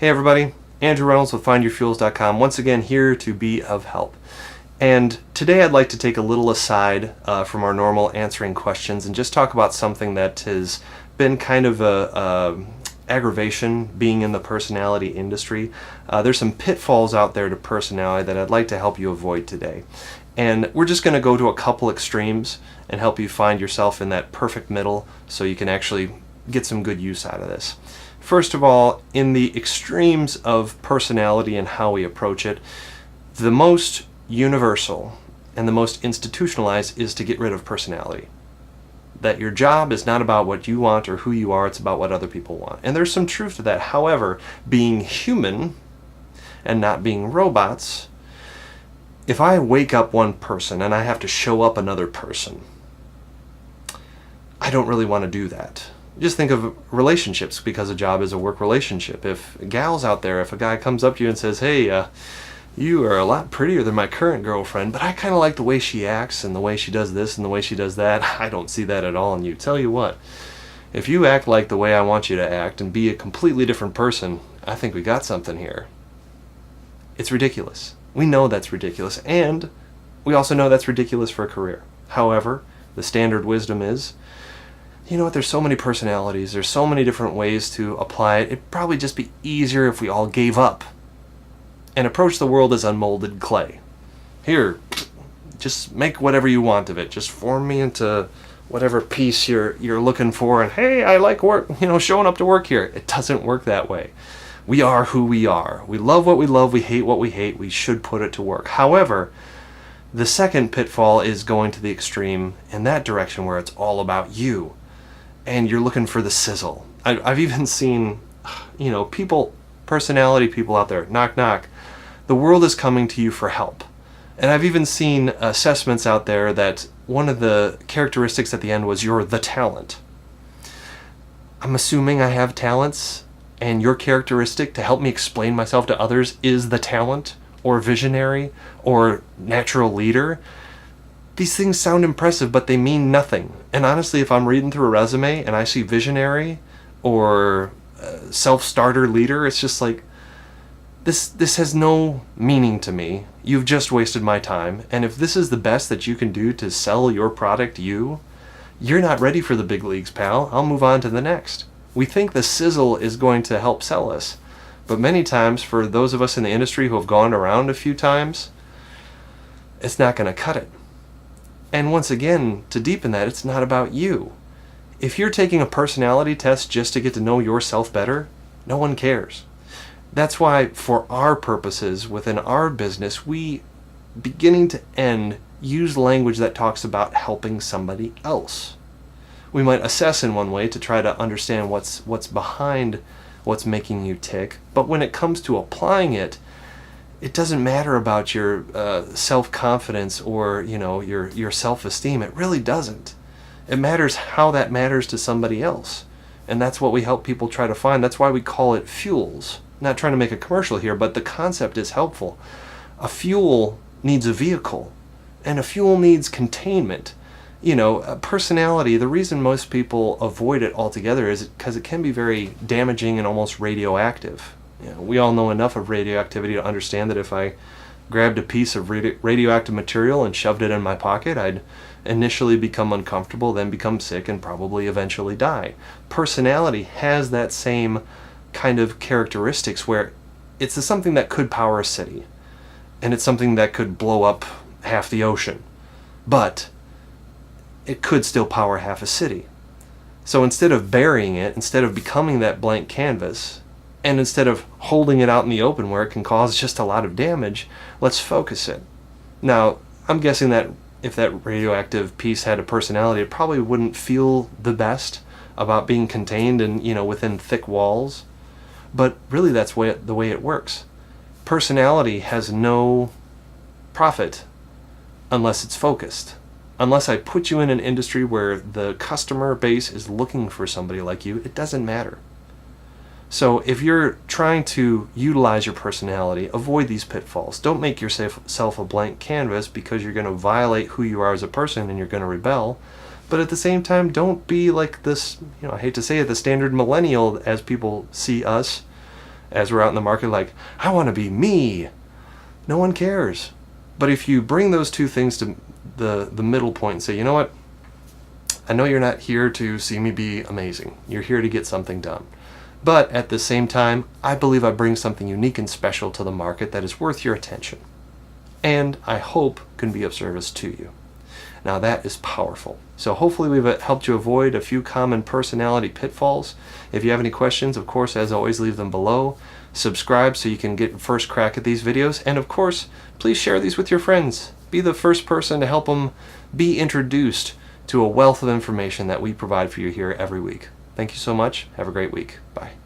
Hey everybody, Andrew Reynolds with FindYourFuels.com, once again here to be of help. And today I'd like to take a little aside from our normal answering questions and just talk about something that has been kind of a aggravation being in the personality industry. There's some pitfalls out there to personality that I'd like to help you avoid today. And we're just going to go to a couple extremes and help you find yourself in that perfect middle so you can actually get some good use out of this. First of all, in the extremes of personality and how we approach it, the most universal and the most institutionalized is to get rid of personality. That your job is not about what you want or who you are, it's about what other people want. And there's some truth to that. However, being human and not being robots, if I wake up one person and I have to show up another person, I don't really want to do that. Just think of relationships, because a job is a work relationship. If gals out there, if a guy comes up to you and says, hey, you are a lot prettier than my current girlfriend, but I kind of like the way she acts and the way she does this and the way she does that. I don't see that at all in you. Tell you what, if you act like the way I want you to act and be a completely different person, I think we got something here. It's ridiculous. We know that's ridiculous, and we also know that's ridiculous for a career. However, the standard wisdom is, you know what, there's so many personalities, there's so many different ways to apply it. It'd probably just be easier if we all gave up and approach the world as unmolded clay. Here, just make whatever you want of it. Just form me into whatever piece you're looking for, and hey, I like work, showing up to work here. It doesn't work that way. We are who we are. We love what we love, we hate what we hate. We should put it to work. However, the second pitfall is going to the extreme in that direction where it's all about you and you're looking for the sizzle. I've even seen, personality people out there, knock knock, the world is coming to you for help. And I've even seen assessments out there that one of the characteristics at the end was you're the talent. I'm assuming I have talents, and your characteristic to help me explain myself to others is the talent, or visionary, or natural leader. These things sound impressive, but they mean nothing. And honestly, if I'm reading through a resume and I see visionary or self-starter leader, it's just like, this has no meaning to me. You've just wasted my time. And if this is the best that you can do to sell your product, you're not ready for the big leagues, pal. I'll move on to the next. We think the sizzle is going to help sell us. But many times, for those of us in the industry who have gone around a few times, it's not going to cut it. And once again, to deepen that, it's not about you. If you're taking a personality test just to get to know yourself better, no one cares. That's why, for our purposes, within our business, we, beginning to end, use language that talks about helping somebody else. We might assess in one way to try to understand what's behind what's making you tick, but when it comes to applying it, it doesn't matter about your self-confidence or your self-esteem. It really doesn't. It matters how that matters to somebody else, and that's what we help people try to find. That's why we call it fuels. Not trying to make a commercial here, but the concept is helpful. A fuel needs a vehicle, and a fuel needs containment. A personality, the reason most people avoid it altogether is because it can be very damaging and almost radioactive. We all know enough of radioactivity to understand that if I grabbed a piece of radioactive material and shoved it in my pocket, I'd initially become uncomfortable, then become sick, and probably eventually die. Personality has that same kind of characteristics where it's something that could power a city, and it's something that could blow up half the ocean, but it could still power half a city. So instead of burying it, instead of becoming that blank canvas, and instead of holding it out in the open where it can cause just a lot of damage, let's focus it. Now, I'm guessing that if that radioactive piece had a personality, it probably wouldn't feel the best about being contained and, within thick walls. But really, that's the way it works. Personality has no profit unless it's focused. Unless I put you in an industry where the customer base is looking for somebody like you, it doesn't matter. So if you're trying to utilize your personality, avoid these pitfalls. Don't make yourself a blank canvas because you're going to violate who you are as a person and you're going to rebel. But at the same time, don't be like this, I hate to say it, the standard millennial as people see us as we're out in the market like, I want to be me. No one cares. But if you bring those two things to the middle point and say, you know what, I know you're not here to see me be amazing. You're here to get something done. But at the same time, I believe I bring something unique and special to the market that is worth your attention, and I hope can be of service to you. Now that is powerful. So hopefully we've helped you avoid a few common personality pitfalls. If you have any questions, of course, as always, leave them below. Subscribe so you can get first crack at these videos. And of course, please share these with your friends. Be the first person to help them be introduced to a wealth of information that we provide for you here every week. Thank you so much. Have a great week. Bye.